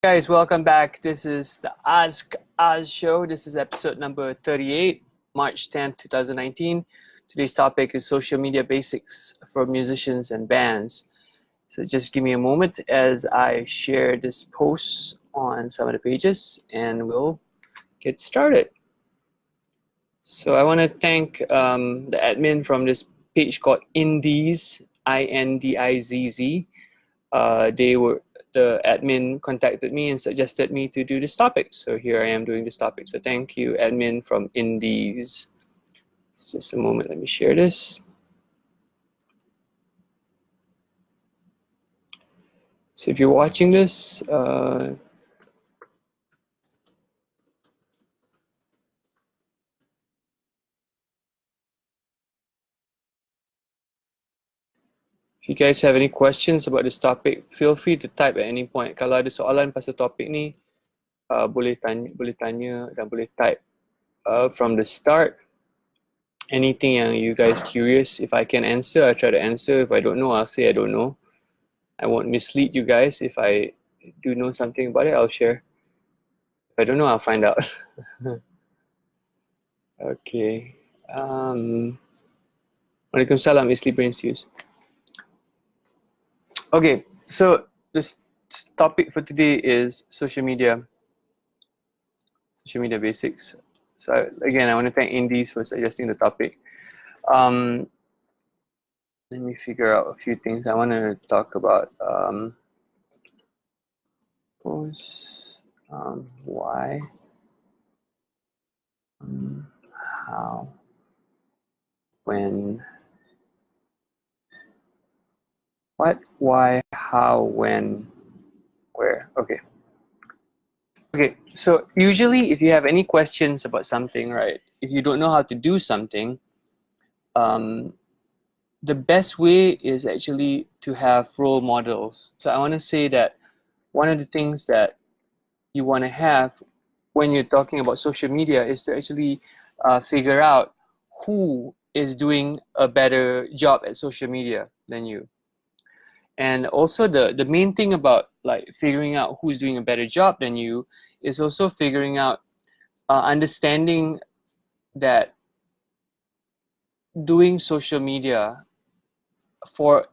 Guys, welcome back. This is the Ask Us show. This is episode number 38, March 10th, 2019. Today's topic is social media basics for musicians and bands. So just give me a moment as I share this post on some of the pages and we'll get started. So I want to thank the admin from this page called Indies, INDIZZ. The admin contacted me and suggested me to do this topic. So here I am doing this topic. So thank you, admin from Indies. Just a moment, let me share this. So if you're watching this, if you guys have any questions about this topic, feel free to type at any point. Kalau ada soalan pasal topik ni, boleh tanya dan boleh type from the start. Anything yang you guys curious, if I can answer, I try to answer. If I don't know, I'll say I don't know. I won't mislead you guys. If I do know something about it, I'll share. If I don't know, I'll find out. Okay. Waalaikumsalam, Isli Brain Stews. Okay, so this topic for today is social media basics. So again, I want to thank Indies for suggesting the topic. Let me figure out a few things I want to talk about. Why, how, when, what, why, how, when, where. Okay. Okay, so usually if you have any questions about something, right, if you don't know how to do something, the best way is actually to have role models. So I want to say that one of the things that you want to have when you're talking about social media is to actually figure out who is doing a better job at social media than you. And also the main thing about like figuring out who's doing a better job than you is also figuring out, understanding that doing social media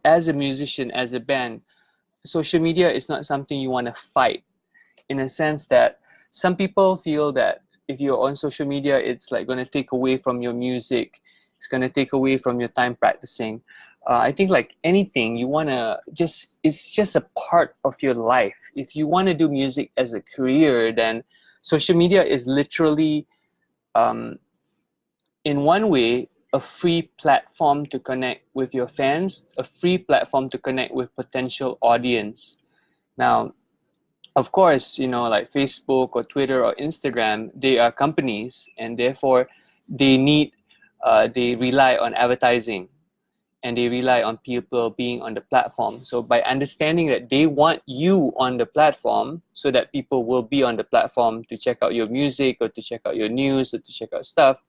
as a musician, as a band, social media is not something you want to fight, in a sense that some people feel that if you're on social media, it's like going to take away from your music, it's going to take away from your time practicing. I think like anything, you want to it's just a part of your life. If you want to do music as a career, then social media is literally, in one way, a free platform to connect with your fans, a free platform to connect with potential audience. Now, of course, you know, like Facebook or Twitter or Instagram, they are companies, and therefore they rely on advertising, and they rely on people being on the platform. So by understanding that they want you on the platform so that people will be on the platform to check out your music or to check out your news or to check out stuff,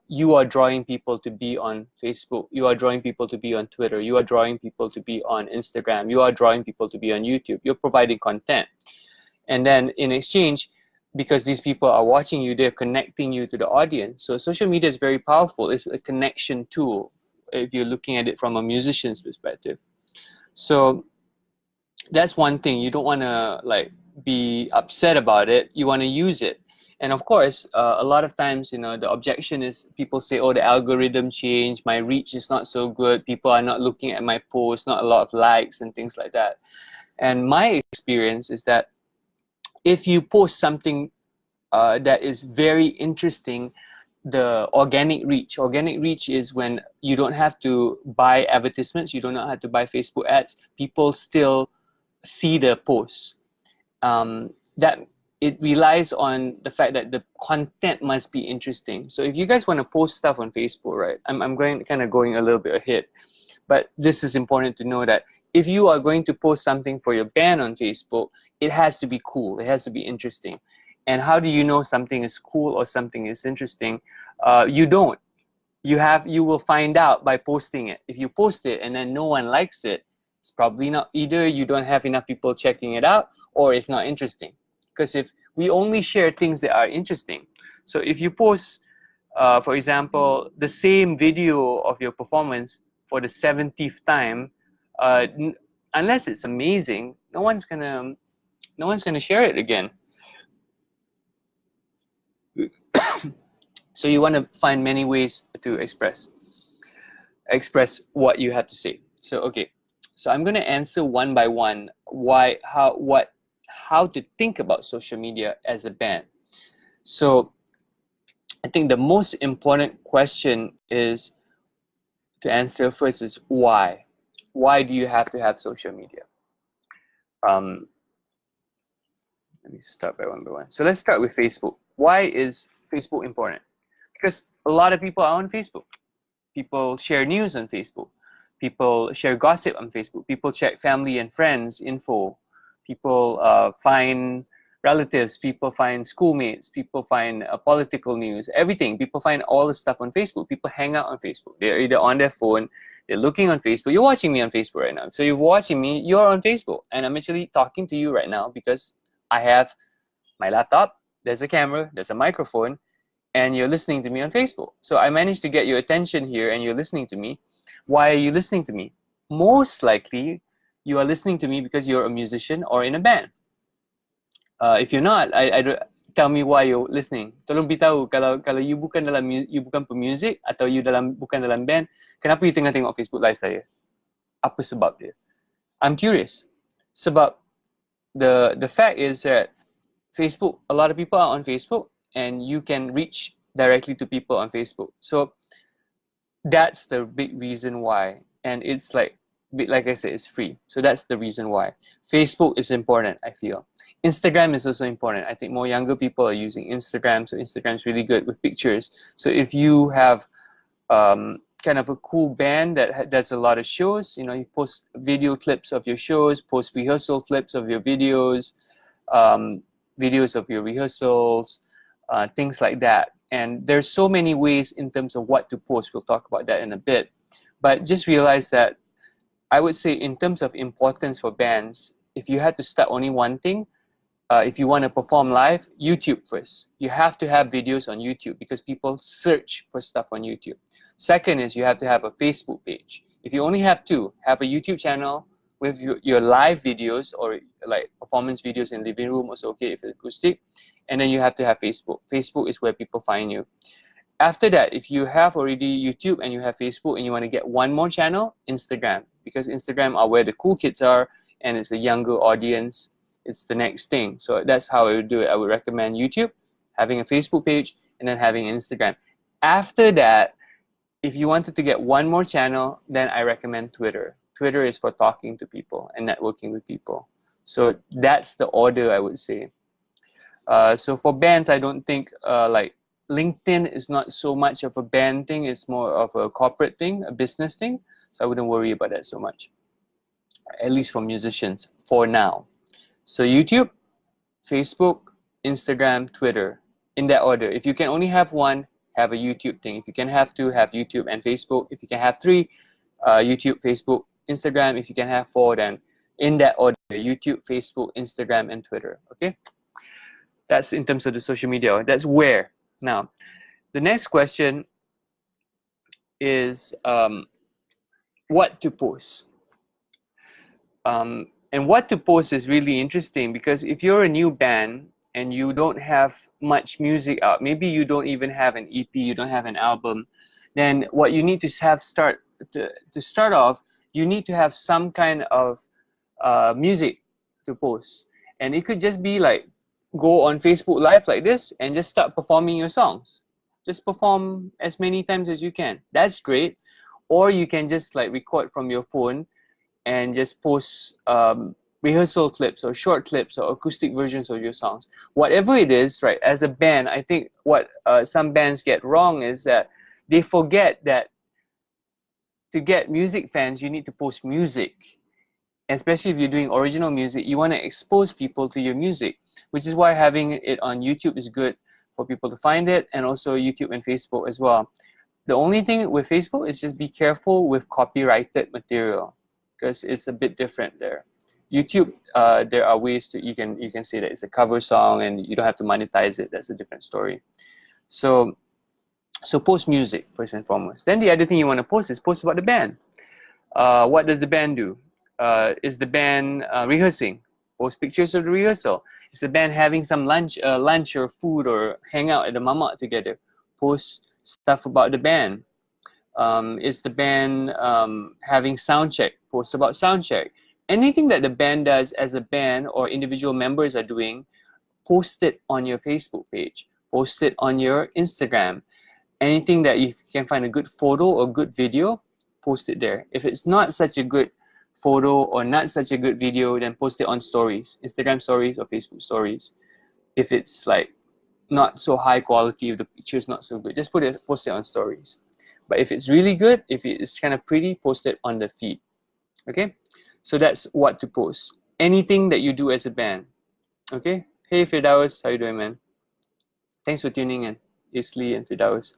you are drawing people to be on Facebook, you are drawing people to be on Twitter, you are drawing people to be on Instagram, you are drawing people to be on YouTube. You're providing content. And then in exchange, because these people are watching you, they're connecting you to the audience. So social media is very powerful. It's a connection tool if you're looking at it from a musician's perspective. So that's one thing. You don't want to like be upset about it. You want to use it. And of course, a lot of times, you know, the objection is people say, oh, the algorithm changed, my reach is not so good, people are not looking at my posts, not a lot of likes and things like that. And my experience is that if you post something that is very interesting, the organic reach is when you don't have to buy advertisements, you don't have to buy Facebook ads, people still see the posts. That it relies on the fact that the content must be interesting. So if you guys want to post stuff on Facebook, right, I'm going a little bit ahead, but this is important to know that if you are going to post something for your band on Facebook, it has to be cool, it has to be interesting. And how do you know something is cool or something is interesting? You don't. You will find out by posting it. If you post it and then no one likes it, it's probably not, either you don't have enough people checking it out, or it's not interesting. Because if we only share things that are interesting, so if you post, for example, the same video of your performance for the 70th time, unless it's amazing, no one's gonna share it again. So you want to find many ways to express what you have to say. So okay, so I'm going to answer one by one how to think about social media as a band. So I think the most important question is to answer first is why. Why do you have to have social media? Let me start by one. So let's start with Facebook. Why is Facebook important? Because a lot of people are on Facebook. People share news on Facebook. People share gossip on Facebook. People check family and friends info. People find relatives. People find schoolmates. People find political news. Everything. People find all the stuff on Facebook. People hang out on Facebook. They're either on their phone. They're looking on Facebook. You're watching me on Facebook right now. So you're watching me. You're on Facebook. And I'm actually talking to you right now because I have my laptop. There's a camera. There's a microphone. And you're listening to me on Facebook. So I managed to get your attention here and you're listening to me. Why are you listening to me? Most likely, you are listening to me because you're a musician or in a band. If you're not, tell me why you're listening. Tolong beritahu kalau you bukan pemuzik atau you bukan dalam band, kenapa you tengok Facebook Live saya? Apa sebab dia? I'm curious. Sebab the fact is that Facebook, a lot of people are on Facebook, and you can reach directly to people on Facebook. So that's the big reason why. And it's like I said, it's free. So that's the reason why. Facebook is important, I feel. Instagram is also important. I think more younger people are using Instagram. So Instagram's really good with pictures. So if you have kind of a cool band that does a lot of shows, you know, you post video clips of your shows, post rehearsal clips of your videos, videos of your rehearsals, things like that. And there's so many ways in terms of what to post. We'll talk about that in a bit. But just realize that I would say in terms of importance for bands, if you had to start only one thing, if you want to perform live, YouTube first. You have to have videos on YouTube because people search for stuff on YouTube. Second is you have to have a Facebook page. If you only have two, have a YouTube channel with your live videos or like performance videos in living room, also okay if it's acoustic. And then you have to have Facebook. Facebook is where people find you. After that, if you have already YouTube and you have Facebook and you want to get one more channel, Instagram. Because Instagram are where the cool kids are and it's a younger audience. It's the next thing. So that's how I would do it. I would recommend YouTube, having a Facebook page, and then having Instagram. After that, if you wanted to get one more channel, then I recommend Twitter. Twitter is for talking to people and networking with people. So that's the order, I would say. So for bands, I don't think like LinkedIn is not so much of a band thing. It's more of a corporate thing, a business thing. So I wouldn't worry about that so much, at least for musicians for now. So YouTube, Facebook, Instagram, Twitter, in that order. If you can only have one, have a YouTube thing. If you can have two, have YouTube and Facebook. If you can have three, YouTube, Facebook, Instagram. If you can have four, then in that order, YouTube, Facebook, Instagram, and Twitter. Okay? That's in terms of the social media. That's where. Now, the next question is what to post. And what to post is really interesting because if you're a new band and you don't have much music out, maybe you don't even have an EP, you don't have an album, then what you need to have to start off, you need to have some kind of music to post. And it could just be like, go on Facebook Live like this and just start performing your songs. Just perform as many times as you can. That's great. Or you can just like record from your phone and just post rehearsal clips or short clips or acoustic versions of your songs. Whatever it is, right, as a band, I think what some bands get wrong is that they forget that to get music fans, you need to post music. Especially if you're doing original music, you want to expose people to your music, which is why having it on YouTube is good for people to find it, and also YouTube and Facebook as well. The only thing with Facebook is just be careful with copyrighted material, because it's a bit different there. YouTube, there are ways to you can say that it's a cover song and you don't have to monetize it. That's a different story. So post music first and foremost. Then the other thing you want to post is post about the band. What does the band do? Is the band rehearsing? Post pictures of the rehearsal. Is the band having some lunch or food or hang out at the mama together? Post stuff about the band. Is the band having sound check? Post about sound check. Anything that the band does as a band or individual members are doing, post it on your Facebook page. Post it on your Instagram. Anything that you can find a good photo or good video, post it there. If it's not such a good photo or not such a good video, then post it on stories, Instagram stories or Facebook stories. If it's like not so high quality, if the picture is not so good, just post it on stories. But if it's really good, if it's kind of pretty, post it on the feed. Okay, so that's what to post. Anything that you do as a band. Okay, hey Firdaus, how you doing, man? Thanks for tuning in, Isli and Firdaus.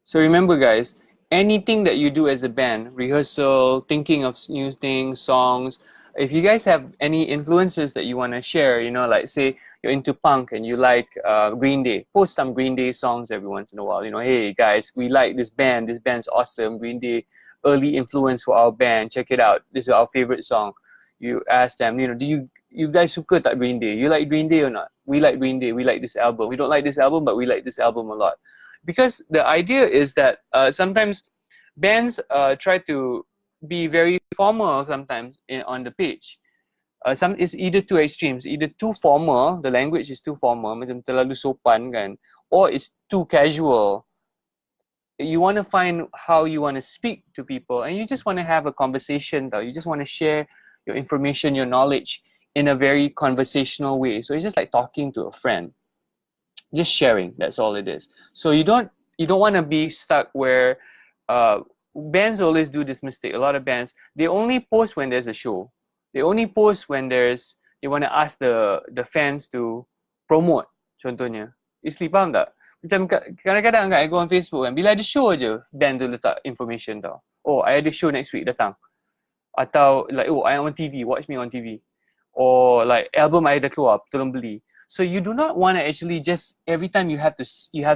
So remember, guys, anything that you do as a band, rehearsal, thinking of new things, songs, if you guys have any influences that you want to share, you know, like say you're into punk and you like Green Day, post some Green Day songs every once in a while. You know, hey guys, we like this band's awesome. Green Day, early influence for our band, check it out. This is our favorite song. You ask them, you know, do you guys suka tak Green Day? You like Green Day or not? We like Green Day, we like this album. We don't like this album, but we like this album a lot. Because the idea is that sometimes bands try to be very formal sometimes on the page. Some is either two extremes, either too formal, the language is too formal, macam terlalu sopan kan, or it's too casual. You want to find how you want to speak to people, and you just want to have a conversation though. You just want to share your information, your knowledge in a very conversational way. So it's just like talking to a friend. Just sharing, that's all it is. So you don't want to be stuck where bands always do this mistake. A lot of bands, they only post when there's a show. They only post when they want to ask the fans to promote. Contohnya, Isli faham tak? Macam kadang-kadang kan I go on Facebook kan, bila ada show aja band tu letak information tau. Oh, I ada show next week, datang. Atau like, oh, I am on TV, watch me on TV. Or like, album I dah keluar, tolong beli. So you do not want to actually just every time you have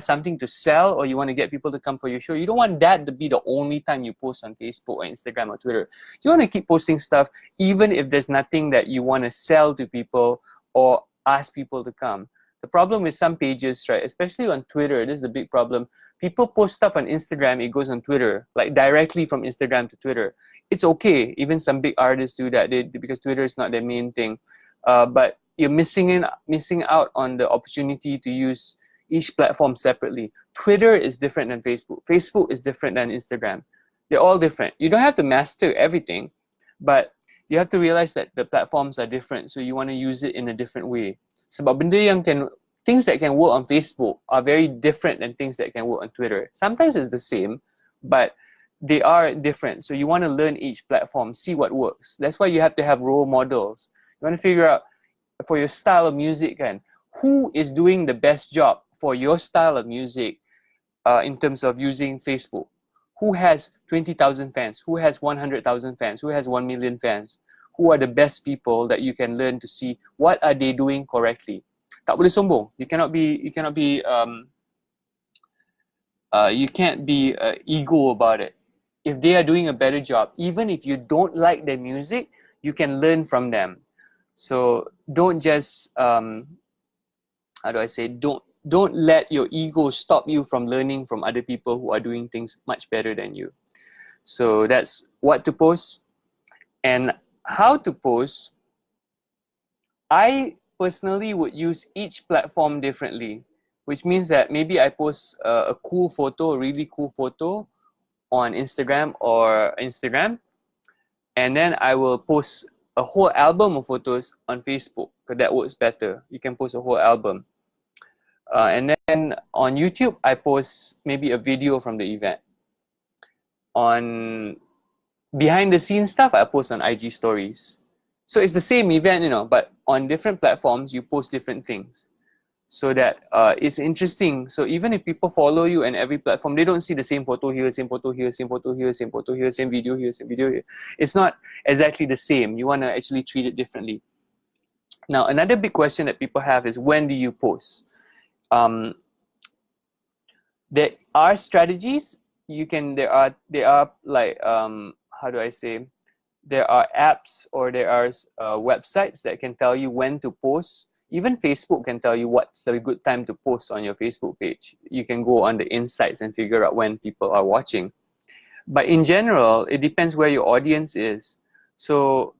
something to sell or you want to get people to come for your show. You don't want that to be the only time you post on Facebook or Instagram or Twitter. You want to keep posting stuff even if there's nothing that you want to sell to people or ask people to come. The problem with some pages, right, especially on Twitter, this is the big problem. People post stuff on Instagram, it goes on Twitter, like directly from Instagram to Twitter. It's okay. Even some big artists do that because Twitter is not their main thing. But you're missing out on the opportunity to use each platform separately. Twitter is different than Facebook. Facebook is different than Instagram. They're all different. You don't have to master everything, but you have to realize that the platforms are different. So you want to use it in a different way. Sebab benda yang things that can work on Facebook are very different than things that can work on Twitter. Sometimes it's the same, but they are different. So you want to learn each platform, see what works. That's why you have to have role models. You want to figure out for your style of music, kan, who is doing the best job for your style of music in terms of using Facebook? Who has 20,000 fans? Who has 100,000 fans? Who has 1 million fans? Who are the best people that you can learn to see what are they doing correctly? Tak boleh sombong. You can't be ego about it. If they are doing a better job, even if you don't like their music, you can learn from them. So don't just don't let your ego stop you from learning from other people who are doing things much better than you. So that's what to post and how to post. I personally would use each platform differently, which means that maybe I post a really cool photo on Instagram, and then I will post a whole album of photos on Facebook, because that works better. You can post a whole album. And then on YouTube, I post maybe a video from the event. On behind the scenes stuff, I post on IG stories. So it's the same event, you know, but on different platforms, you post different things. so that it's interesting. So even if people follow you and every platform, they don't see the same photo here, same photo here, same photo here, same photo here, same video here, same video here. It's not exactly the same. You want to actually treat it differently. Now, another big question that people have is, when do you post? There are strategies. There are like, how do I say, there are apps or there are websites that can tell you when to post. Even Facebook can tell you what's a good time to post on your Facebook page. You can go on the insights and figure out when people are watching. But in general, it depends where your audience is. So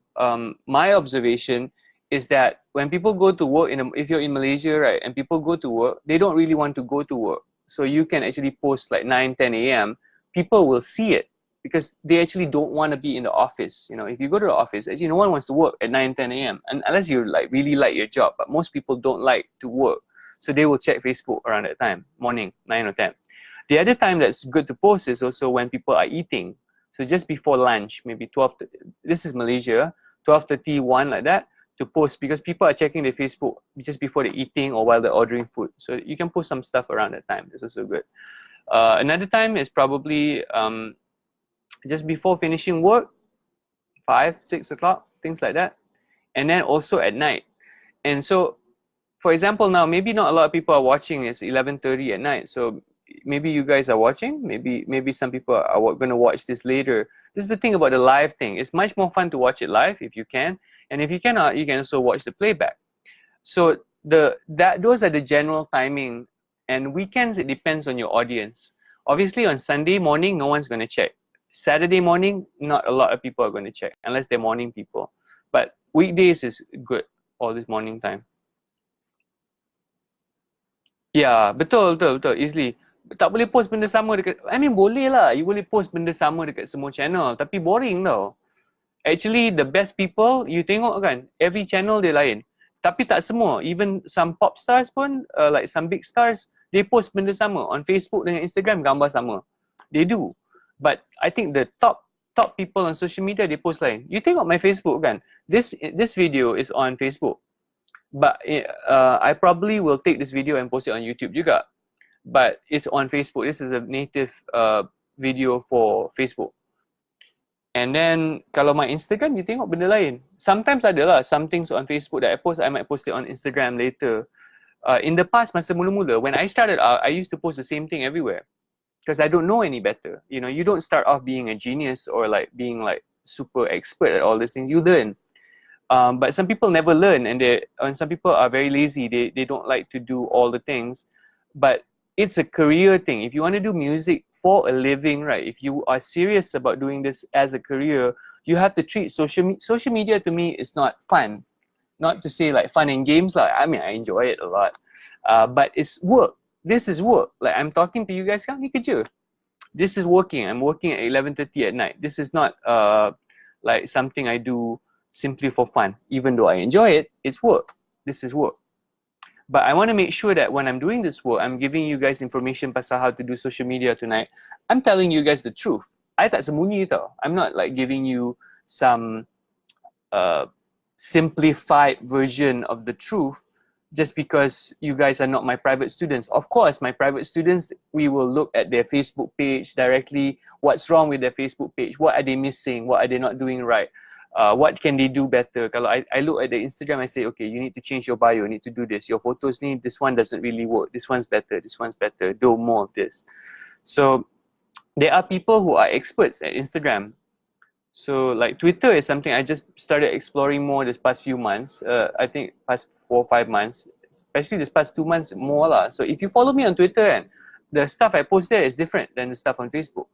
my observation is that when people go to work, if you're in Malaysia, right, and people go to work, they don't really want to go to work. So you can actually post like 9, 10 a.m. People will see it because they actually don't want to be in the office. You know, if you go to the office, actually no one wants to work at 9, 10 a.m. and unless you like really like your job. But most people don't like to work, so they will check Facebook around that time, morning 9 or 10. The other time that's good to post is also when people are eating. So just before lunch, maybe 12. This is Malaysia, 12:30, 1 like that, to post, because people are checking their Facebook just before they're eating or while they're ordering food. So you can post some stuff around that time. It's also good. Another time is probably just before finishing work, 5, 6 o'clock, things like that. And then also at night. And so, for example, now maybe not a lot of people are watching. It's 11:30 at night. So maybe you guys are watching. Maybe some people are going to watch this later. This is the thing about the live thing. It's much more fun to watch it live if you can. And if you cannot, you can also watch the playback. So those are the general timing. And weekends, it depends on your audience. Obviously, on Sunday morning, no one's going to check. Saturday morning, not a lot of people are going to check, unless they're morning people. But weekdays is good, all this morning time. Ya, betul, easily. Tak boleh post benda sama dekat, I mean boleh lah, you boleh post benda sama dekat semua channel, tapi boring tau. Actually, the best people, you tengok kan, every channel dia lain. Tapi tak semua, even some pop stars pun, like some big stars, they post benda sama. On Facebook dengan Instagram, gambar sama. They do. But I think the top people on social media, they post lain. You tengok my Facebook kan, this video is on Facebook. But I probably will take this video and post it on YouTube juga. But it's on Facebook. This is a native video for Facebook. And then kalau my Instagram, you tengok benda lain. Sometimes ada lah, some things on Facebook that I post, I might post it on Instagram later. In the past, masa mula-mula, when I started out, I used to post the same thing everywhere. Because I don't know any better. You know, you don't start off being a genius or like being like super expert at all these things. You learn. But some people never learn, and some people are very lazy. They don't like to do all the things. But it's a career thing. If you want to do music for a living, right? If you are serious about doing this as a career, you have to treat social media. To me, is not fun. Not to say like fun and games. Like, I mean, I enjoy it a lot. But it's work. This is work. Like I'm talking to you guys, kan? Ni kerja. This is working. I'm working at 11:30 at night. This is not like something I do simply for fun. Even though I enjoy it, it's work. This is work. But I want to make sure that when I'm doing this work, I'm giving you guys information pasal how to do social media tonight. I'm telling you guys the truth. I tak sembunyi tau. I'm not like giving you some simplified version of the truth just because you guys are not my private students. Of course, my private students, we will look at their Facebook page directly. What's wrong with their Facebook page? What are they missing? What are they not doing right? What can they do better? Kalau I look at the Instagram, I say, okay, you need to change your bio, you need to do this. Your photos need, this one doesn't really work. This one's better, do more of this. So there are people who are experts at Instagram. So like Twitter is something I just started exploring more this past few months. I think past 4 or 5 months, especially this past 2 months more lah. So if you follow me on Twitter, and the stuff I post there is different than the stuff on Facebook.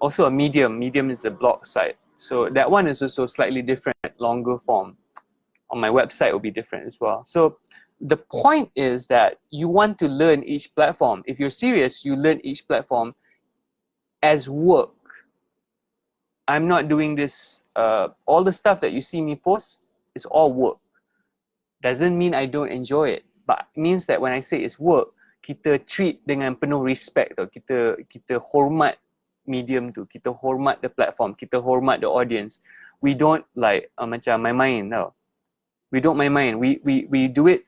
Also a Medium is a blog site. So that one is also slightly different, longer form. On my website will be different as well. So the point is that you want to learn each platform. If you're serious, you learn each platform as work. I'm not doing this, all the stuff that you see me post is all work. Doesn't mean I don't enjoy it, but it means that when I say it's work, kita treat dengan penuh respect tau. Kita hormat medium tu, kita hormat the platform, kita hormat the audience. We don't like macam main-main tau. We don't main-main. We do it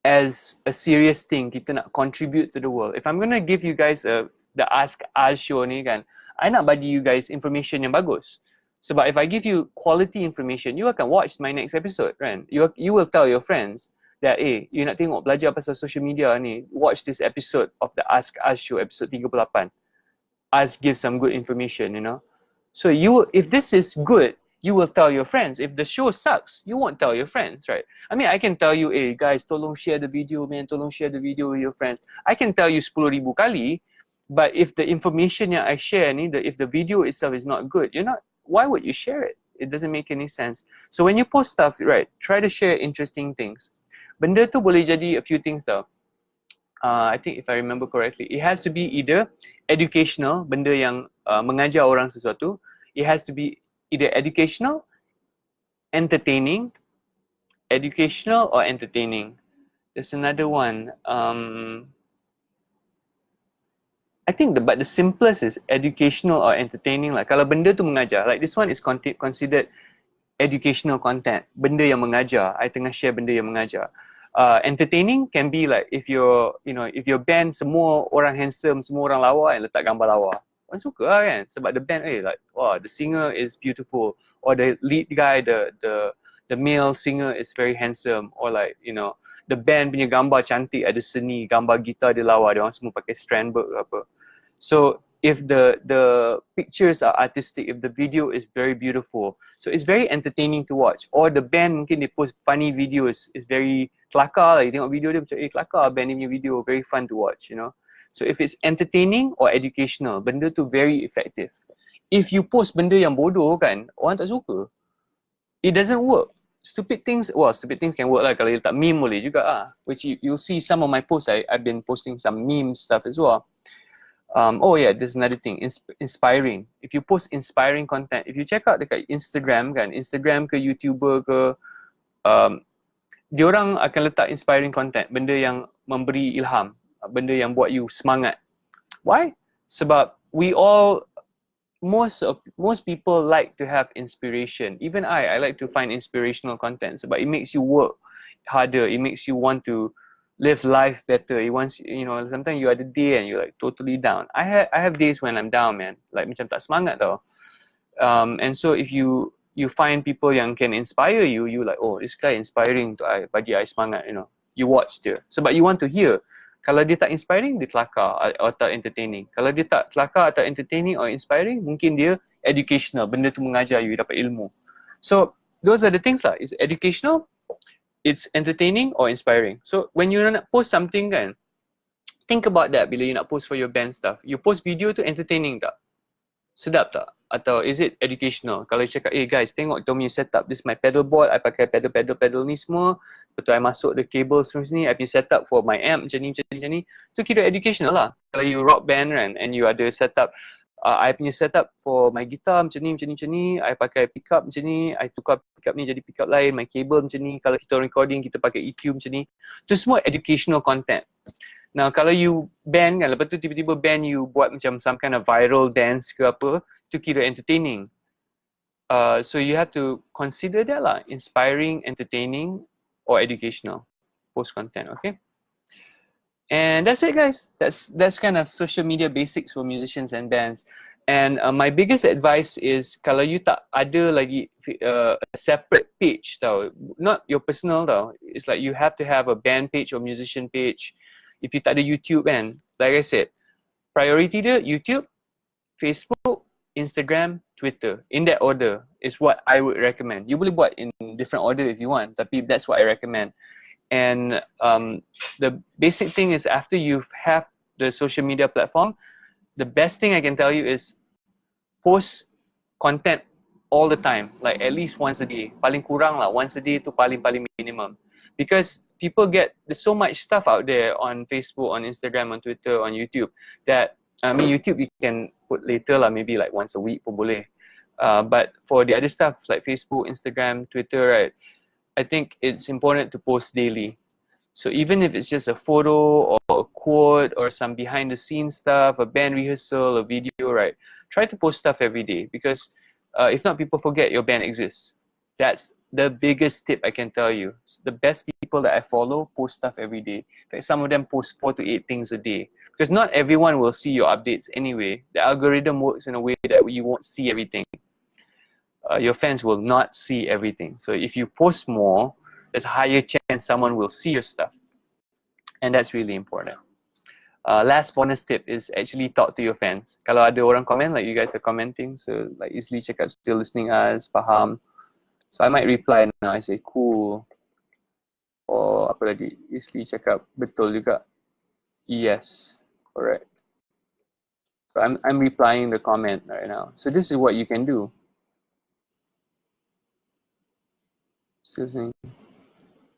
as a serious thing, kita nak contribute to the world. If I'm gonna give you guys the Ask Us show ni kan, I nak bagi you guys information yang bagus. Sebab if I give you quality information, you akan watch my next episode, kan? You will tell your friends that, you nak tengok belajar pasal social media ni, watch this episode of the Ask Us show, episode 38. Us give some good information, you know. So if this is good, you will tell your friends. If the show sucks, you won't tell your friends, right? I mean, I can tell you, guys, tolong share the video, man. Tolong share the video with your friends. I can tell you 10,000 kali, but if the information yang I share ni, if the video itself is not good, why would you share it? It doesn't make any sense. So when you post stuff, right, try to share interesting things. Benda tu boleh jadi a few things tau. I think if I remember correctly, it has to be either educational, benda yang mengajar orang sesuatu. It has to be either educational, entertaining, educational or entertaining. There's another one. I think but the simplest is educational or entertaining lah. Kalau benda tu mengajar, like this one is considered educational content. Benda yang mengajar. I tengah share benda yang mengajar. Entertaining can be like if your band semua orang handsome, semua orang lawa and letak gambar lawa. Orang suka lah kan, sebab the band like, wow, the singer is beautiful, or the lead guy, the male singer is very handsome, or like, the band punya gambar cantik, ada seni, gambar gitar dia lawa, dia orang semua pakai Strandberg ke apa. So if the pictures are artistic, if the video is very beautiful, so it's very entertaining to watch. Or the band mungkin they post funny videos, it's very kelakar lah, you tengok video dia macam kelakar band ni punya video, very fun to watch, So if it's entertaining or educational, benda tu very effective. If you post benda yang bodoh kan, orang tak suka. It doesn't work. Stupid things can work lah, kalau you letak meme boleh juga lah. Which you'll see some of my posts, I've been posting some meme stuff as well. Oh yeah, there's another thing, inspiring. If you post inspiring content, if you check out dekat Instagram kan, Instagram ke YouTuber ke, diorang akan letak inspiring content, benda yang memberi ilham, benda yang buat you semangat. Why? Sebab most people like to have inspiration. Even I like to find inspirational content sebab it makes you work harder, it makes you want to live life better. It wants, sometimes you ada day and you're like totally down. I have days when I'm down, man, like macam tak semangat tau. And so if you find people yang can inspire you, you like, oh, this guy inspiring to bagi I semangat, you watch dia sebab you want to hear. Kalau dia tak inspiring, dia kelakar atau tak entertaining. Kalau dia tak kelakar atau entertaining or inspiring, mungkin dia educational, benda tu mengajar you dapat ilmu. So those are the things lah. It's educational, it's entertaining or inspiring. So when you nak post something kan, think about that bila you nak post for your band stuff. You post video tu entertaining tak? Sedap tak? Atau is it educational? Kalau you cakap, guys, tengok kita punya setup, this is my pedal board, I pakai pedal ni semua, betul I masuk the cables from sini, I punya setup for my amp macam ni, tu kira educational lah. Kalau you rock band kan, and you ada setup, I punya setup for my guitar macam ni, I pakai pickup macam ni, I tukar pickup ni jadi pickup lain, my cable macam ni, kalau kita recording, kita pakai EQ macam ni, tu semua educational content. Now kalau you band kan, lepas tu tiba-tiba band you buat macam some kind of viral dance ke apa, itu kira entertaining. So you have to consider that lah, inspiring, entertaining or educational post content, okay? And that's it guys. That's kind of social media basics for musicians and bands. And my biggest advice is kalau you tak ada lagi a separate page tau, not your personal tau, it's like you have to have a band page or musician page. If you tak ada YouTube kan, like I said, priority dia YouTube, Facebook, Instagram, Twitter. In that order is what I would recommend. You boleh buat in different order if you want, tapi that's what I recommend. And the basic thing is after you have the social media platform, the best thing I can tell you is post content all the time, like at least once a day. Paling kurang lah, once a day tu paling minimum. Because there's so much stuff out there on Facebook, on Instagram, on Twitter, on YouTube that, I mean YouTube you can put later lah, maybe like once a week pun boleh. But for the other stuff like Facebook, Instagram, Twitter, right, I think it's important to post daily. So even if it's just a photo or a quote or some behind the scenes stuff, a band rehearsal, a video, right, try to post stuff every day because if not, people forget your band exists. That's the biggest tip I can tell you. The best people that I follow post stuff every day. In fact, some of them post 4 to 8 things a day. Because not everyone will see your updates anyway. The algorithm works in a way that you won't see everything. Your fans will not see everything. So if you post more, there's a higher chance someone will see your stuff. And that's really important. Last bonus tip is actually talk to your fans. Kalau ada orang comment, like you guys are commenting, so like easily check out still listening us, faham. So I might reply now, I say cool. Or apa lagi, easily check out, betul juga. Yes, correct. So I'm replying the comment right now. So this is what you can do.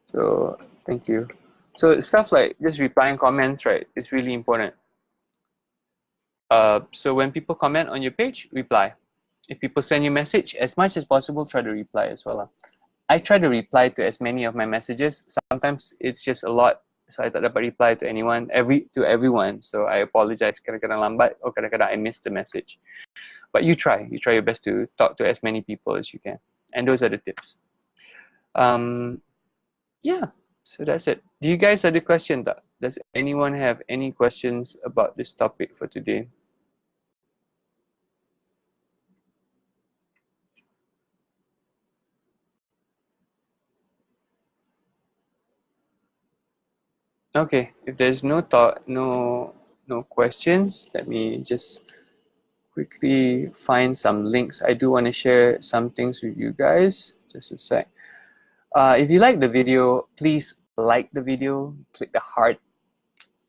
So thank you. So stuff like just replying comments, right, is really important. So when people comment on your page, reply. If people send you a message, as much as possible, try to reply as well. I try to reply to as many of my messages. Sometimes it's just a lot, so I tak dapat reply to everyone. So I apologize. Kadang-kadang lambat, or kadang-kadang I miss the message. But you try your best to talk to as many people as you can. And those are the tips. Yeah, so that's it. Do you guys have a question? Does anyone have any questions about this topic for today? Okay, if there's no questions, let me just quickly find some links. I do want to share some things with you guys. Just a sec. If you like the video, please like the video, click the heart,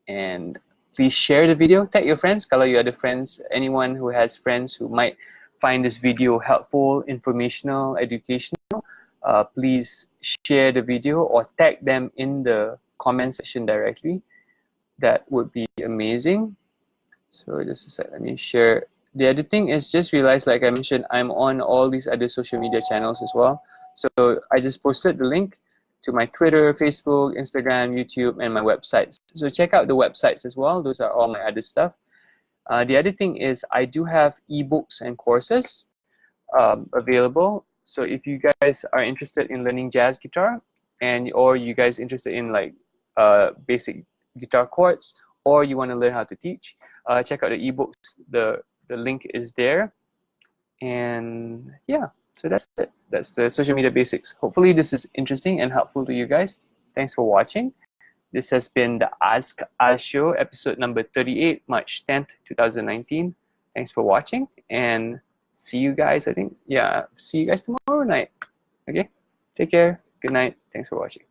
and please share the video. Tag your friends. Kalau you ada friends, anyone who has friends who might find this video helpful, informational, educational, please share the video or tag them in the comment section directly. That would be amazing. So just a sec, let me share. The other thing is just realize, like I mentioned, I'm on all these other social media channels as well. So I just posted the link to my Twitter, Facebook, Instagram, YouTube, and my websites. So check out the websites as well. Those are all my other stuff. The other thing is I do have ebooks and courses available. So if you guys are interested in learning jazz guitar, or you guys interested in like basic guitar chords, or you want to learn how to teach, check out the ebooks. The link is there. And yeah, so that's it. That's the social media basics. Hopefully this is interesting and helpful to you guys. Thanks for watching. This has been the Ask Us Show, episode number 38, March 10th, 2019. Thanks for watching, and see you guys, see you guys tomorrow night. Okay? Take care. Good night. Thanks for watching.